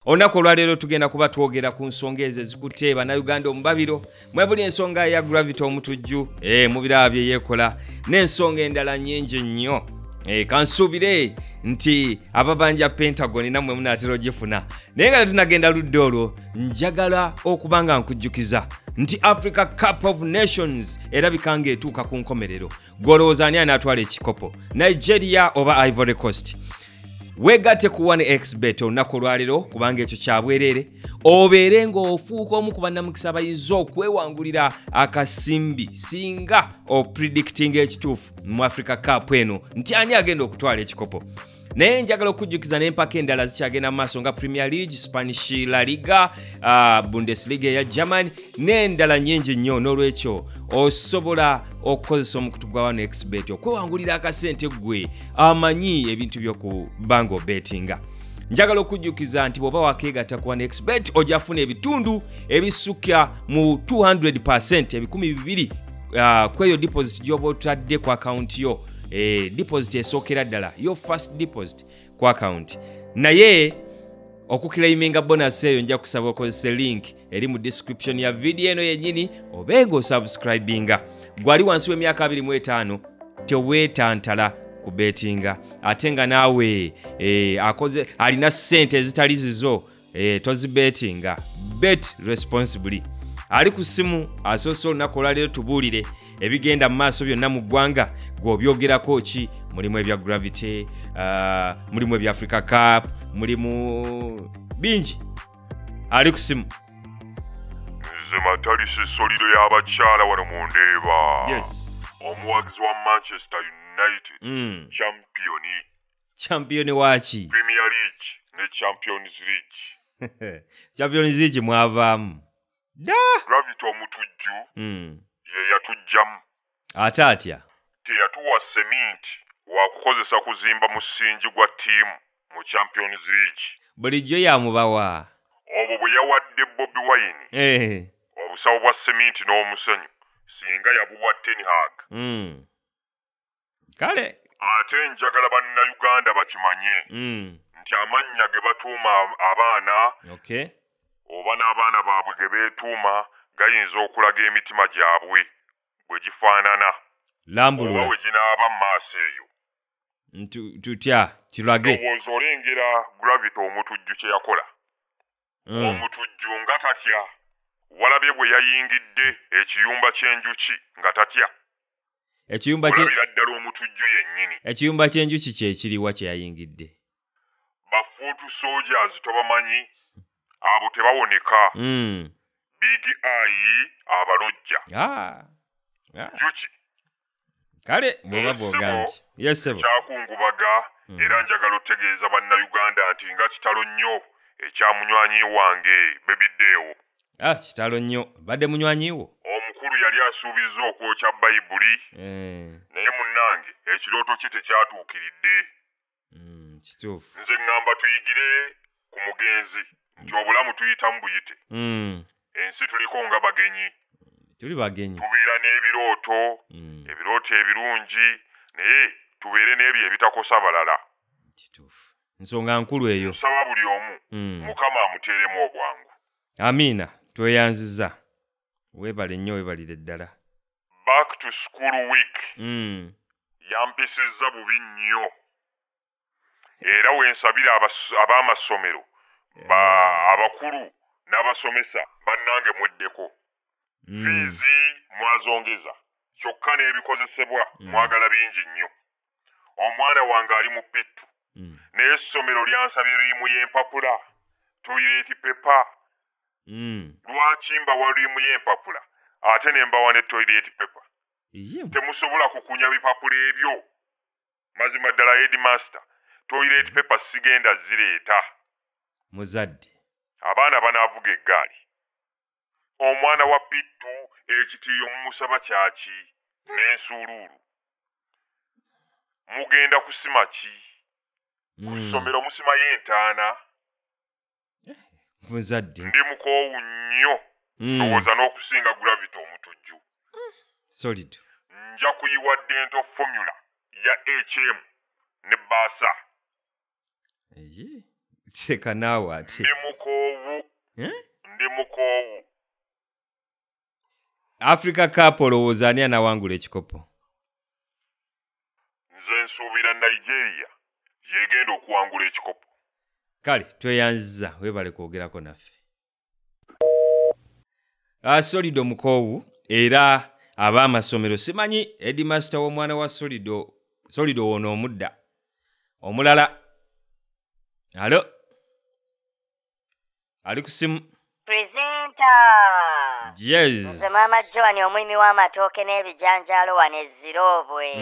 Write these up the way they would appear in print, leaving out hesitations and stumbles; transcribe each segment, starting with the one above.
Olunaku olwaleero tugenda kuba twogera ku nsonga ezo ezikutte bannayuganda omubabiro mwebuli ensonga ya gravity omutujju mu biraba bye yeekola n'ensonga endala nnyingi nnyo. Kansuubire nti ababanja Pentagon nammwe munaatera ogifuna. Naye nga tunagenda ludde olwo njagala okuba nga nkujjukiza nti Africa Cup of Nations erabika ng'etuuka ku nkomerero. Golowooza ani anaatwala ekikopo, Nigeria oba Ivory Coast? Weegatte ku 1xBet olunaku olwaleero kubanga ekyo kya bwereere obeere ng'ofuuka omu ku bannamukisa abayinza okwewangulira akasimbi singa opredicting ekituufu mu Africa Cup eno nti ani agenda okutwala ekikopo. Naye njagala okujjukiza n'empaka endala zikyagenda mu maaso nga Premier League, Spanish La Liga, Bundesliga eya Germany n'endala nnyingi nnyo. N'olwekyo osobola okukozesa omukutu gwa 1xBet okwewangulira akasente gwe amanyi ebintu by'okuba ng'obetinga. Njagala okujjukiza nti bw'oba wakeegatta ku 1xBet ojja kufuna ebitundu ebisukka mu 200% ebikumi 200 kweyo deposit gy'oba otadde ku akaunti yo. Deposit esookera ddala yo first deposit ku account. Naye okukilaiminga bonus eyo nja kusaba okozesa link eri mu description ya video eno yennyini obenga osubscribinga. Gwali wansi w'emyaka 25 teweetantala ku betinga ate nga naawe akoze alina ssente ezitali zizo tozibetinga. Bet responsibly. Ali ku ssimu asoose olunaku olwaleero tubuulire ebigenda mu maaso byonna mu ggwanga gw'obyogerako ki. Mulimu ebya gravity, mulimu ebya Africa Cup, mulimu bingi. Ali ku ssimu. Nze Matalise solido y'abakyala wano mu Ndeeba. Yes. Omuwagizi wa Manchester United. Champion waki? Premier League ne Champions League. Champions League mwavaamu. Da! Gravity omutujju ye yatujjamu. Ate atya? Teyatuwa cement wa kukozesa kuzimba musingi gwa ttiimu mu Champions League. Bulijjo yamubawa. Obwo bwe yawadde Bobby Wine. Obusawo bwa cement n'omusenyu singa yabuwa Ten Hag. Kale. Ate njagala bannayuganda bakimanye nti amannya ge batuuma abaana oba n'abaana baabwe ge beetuuma gayinza okulaga emitima gyabwe bwe gifaanana. Lambulula. Oba we ginaaba mu maaso eyo. Tutya kirage. Olowooza olengera Gravity omutujju kye yakola. Omutujju nga tatya. Walabye bwe yayingidde ekiyumba ky'enjuki nga tatya. Ekiyumba ddala omutujju yennyini. Ekiyumba ky'enjuki kye kiriwa kye yayingidde. Bafuutu soldiers tobamanyi. Abo tebawoneka. Big Eye abalojja. Njuki. Kale bw'oba bw'ogambye. Yes sebo. Kyakungubaga era njagala otegeeza bannayuganda nti nga kitalo nnyo ekyamunywanyi wange Bebiddeewo. Kitalo nnyo. Badde munywanyi wo? Omukulu yali asuubizza okwokya Bayibuli. Naye munnange ekirooto kye tekyatuukiridde. Kituufu. Nze ŋŋamba tuyigire ku mugenzi nti obulamu tuyitamu buyite. Ensi tuliko nga bagenyi. Tuli bagenyi. Tubeera n'ebirooto, ebirooto ebirungi, naye tubeere n'ebyo ebitakosa balala. Kituufu. Nsonga nkulu eyo. Nsaba buli omu Mukama amuteeremu obwangu. Amiina. Tweyanziza. Weebale nnyo weebalire ddala. Back to school week. Yampisizza bubi nnyo. Era wensabira ab'amasomero abakulu n'abasomesa bannange mweddeko. Fiizi mwazongeza kyokka n'ebikozesebwa mwagala bingi nnyo. Omwana wange ali mu pittu naye essomero lyansabye liimu y'empapula toilet paper. Lwaki mbawa liimu y'empapula ate ne mbawa ne toilet paper? Temusobola kukunya bipapula ebyo. Mazima ddala headmaster toilet paper sigenda zireeta. Muzadde. Abaana banaavuga eggaali. Omwana wa pittu ekitiiyo mumusaba kyaki n'ensuuluulu. Mugenda kusima ki? Ku ssomero musima y'entaana. Muzadde. Ndi mukoowu nnyo. Ndowooza n'okusinga Gravity omutujju. Solid. Nja kuyiwa dental formula ya HM ne baasa. Cheka naawe ate. Ndi mukoowu. Africa Cup olowooza ani anawangula ekikopo? Nze nsuubira Nigeria yegenda okuwangula ekikopo. Kale tweyanziza weebale kwogerako naffe. Solido mukoowu era ab'amasomero simanyi headmaster w'omwana wa Solido ono omudda omulala. Alo ali ku simu. Presenter. Yes. Nze Maama Joan omwimi w'amatooke n'ebijanjaalo wano Ezirobwe.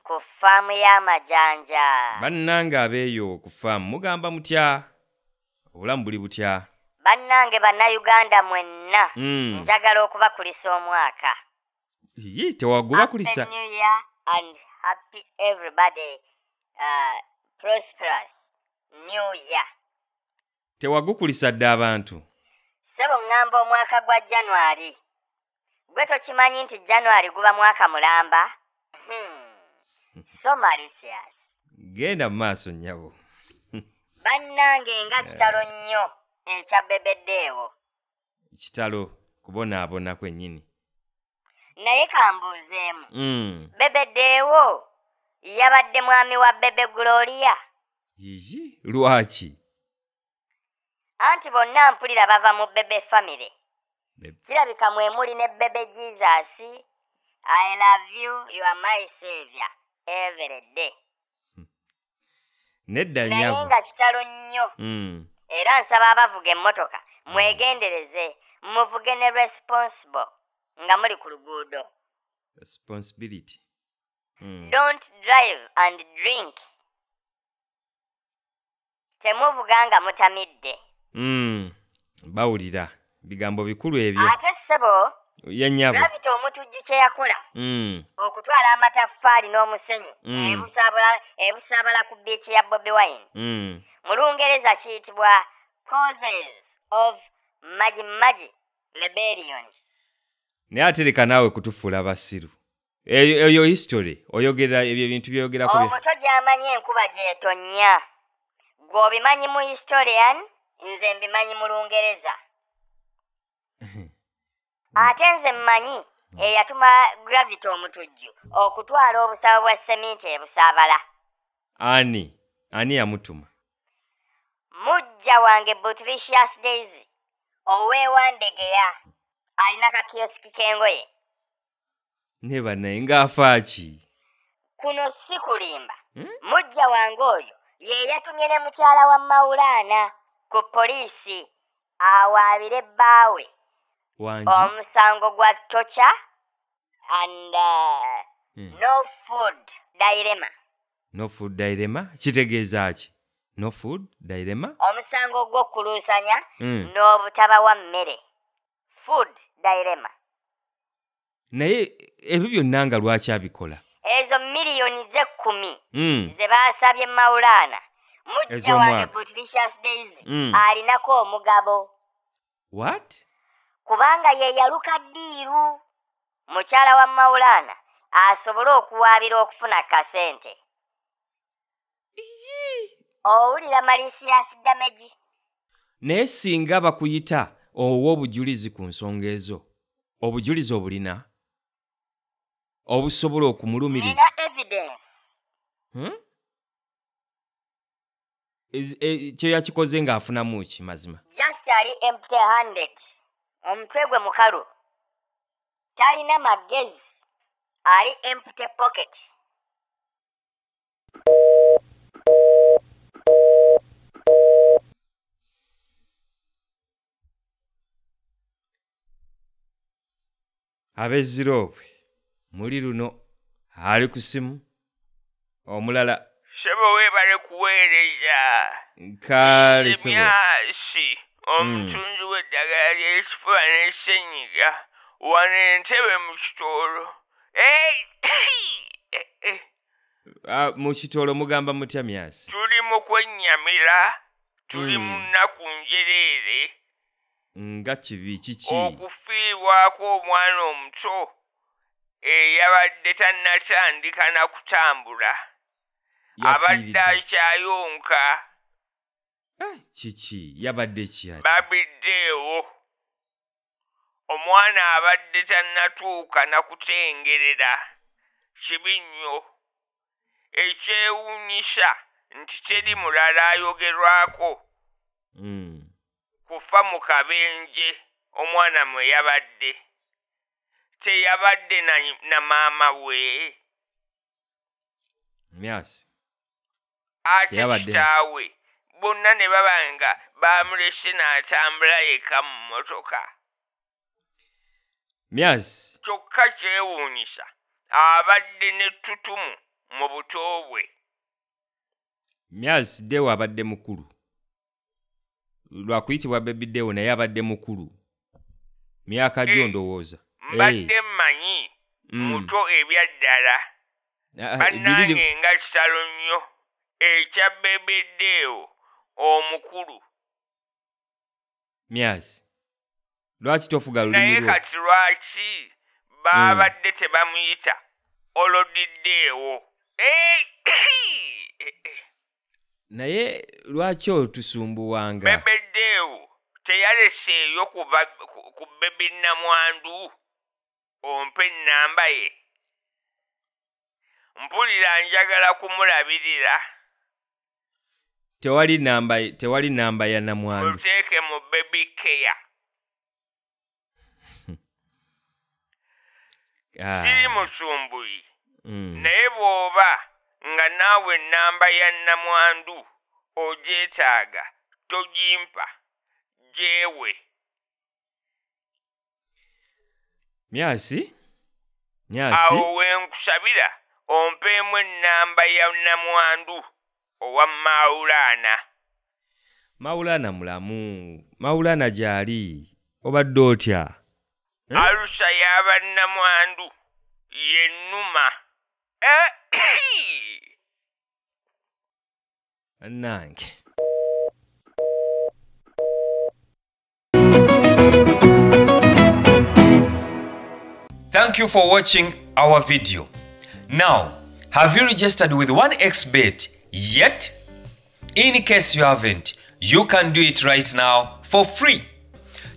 Ku faamu y'amajanja. Bannange abeeyo ku faamu mugamba mutya? Obulamu buli butya? Bannange bannayuganda mwenna njagala okubakulisa omwaka. Ye tewaguba kulisa. Happy New Year and happy everybody prosperous New Year. Tewagukulisa dda abantu. Sebo ngamba omwaka gwa January. Gwe tokimanyi nti January guba mwaka mulamba? So malicious. Genda mu maaso nnyabo. Bannange nga kitalo nnyo ekyabebeddeewo. Kitalo kubonaabona kwennyini. Naye kambuuzeemu. Bebeddeewo yabadde mwami wa Bebe Gloria. Yiyi lwaki? Anti bonna mpulira bava mu Bebe family. Kirabika mwemuli ne Bebe Jesus. I love you, you are my savior every day. Nedda nnyabo. Naye nga kitalo nnyo. Era nsaba abavuga emmotoka mwegendereze muvuge ne responsible nga muli ku luguudo. Responsibility. Don't drive and drink. Temuvuga nga mutamidde. Bawulira bigambo bikulu ebyo. Ate ssebo yannyabo. Gravity Omutujju kye yakola. Okutwala amataffaali n'omusenyu ebusabala ku biici ya Bobi Wine. Mu Lungereza kiyitibwa causes of Maji rebellion. Naye atereka naawe kutufuula basiru. Eyo history oyogera ebyo ebintu byogerako bye. Omuto gy'amanyi enkuba gy'etonnya. Gwe obimanyi mu historian, nze mbimanyi mu Lungereza. Ate nze mmanyi eyatuma Gravity Omutujju okutwala obusawo bwa seminti ebusabala. Ani yamutuma? Mujja wange Butricious Daisy oweewandegeya alina kakiyosiki k'engoye. Ne bannaye ng'afaaki. Kuno si kulimba. Mujja wange oyo ye yatumye ne mukyala wa Maulana ku poliisi awaabire bbaawe omusango gwa torture and no food dilemma. No food dilemma? Kitegeeza ki? No food dilemma? Omusango gw'okuluusanya n'obutabawa mmere. Food dilemma. Naye ebyo byonna nga lwaki abikola? Ezo miliyoni ze10 ze baasabye Maulana. Mujja wange Butricious Daisy alinako omugabo. What? Kubanga ye yaluka ddiiru mukyala wa Maulana asobole okuwaabira okufuna kasente. Owulira malicious damage. Naye singa bakuyita ow'obujulizi ku nsonga ezo, obujulizi obulina obusobola okumulumiriza. Nina evidence. Kyo yakikoze ng'afunamu ki mazima? Just ali empty handed. Omutwe gwe mukalu. Talina magezi. Ali empty pocket. Ab'Ezirobwe muli luno ali ku simu omulala. Sebo weebale kuweereza. Kale sebo. Myasi omutunzi w'eddagala ly'ekifuba n'essenyiga wano Entebbe mu Kitoolo. Mu Kitoolo mugamba mutya Myasi? Tuli mu kwennyamira, tuli mu nnaku njereere. Nga kibi kiki? Okufiibwako omwana omuto eyabadde tannatandika na kutambula. Abadde akyayonka. Kiki yabadde ki ati? Babiddeewo. Omwana abadde tannatuuka na kutengerera. Kibi nnyo. Ekyewuunyisa nti teri mulala ayogerwako. Kufa mu kabenje omwana mwe yabadde. Teyabadde na maama we. Myasi. Ate kitaawe bonna ne babanga bamulese n'atambula yekka mu mmotoka. Myasi. Kyokka kyewuunyisa abadde n'ettutumu mu buto bwe. Myasi Deo abadde mukulu. Lwakuyitibwa Baby Deo naye abadde mukulu. Myaka gyo ndowooza. Mbadde mmanyi muto ebyaddala. Bannange nga kitalo nnyo ekya Baby Deo omukulu. Myasi. Lwaki tofuga lulimi lwo? Naye kati lwaki babadde tebamuyita olodiddeewo? Naye lwaki otusumbuwanga? Baby Deo teyaleseeyo ku Baby Namwandu. Ompe nnamba ye. Mpulira njagala kumulabirira. Tewali namba ya Namwandu. Muteeke mu Baby Care. Siri musumbuyi. Naye bw'oba nga naawe nnamba ya Namwandu ogyetaaga togimpa gyewe. Myasi? Awo wenkusabira ompeemu ennamba ya Namwandu owa Maulana. Maulana mulamu. Maulana gyali. Obadde otya? Alusa y'aba Namwandu yennuma. Nange. Thank you for watching our video. Now, have you registered with OneXBet yet? In case you haven't, you can do it right now for free.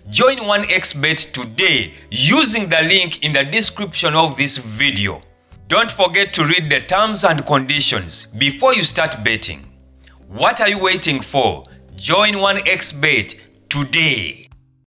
Join OneXBet today using the link in the description of this video. Don't forget to read the terms and conditions before you start betting. What are you waiting for? Join OneXBet today.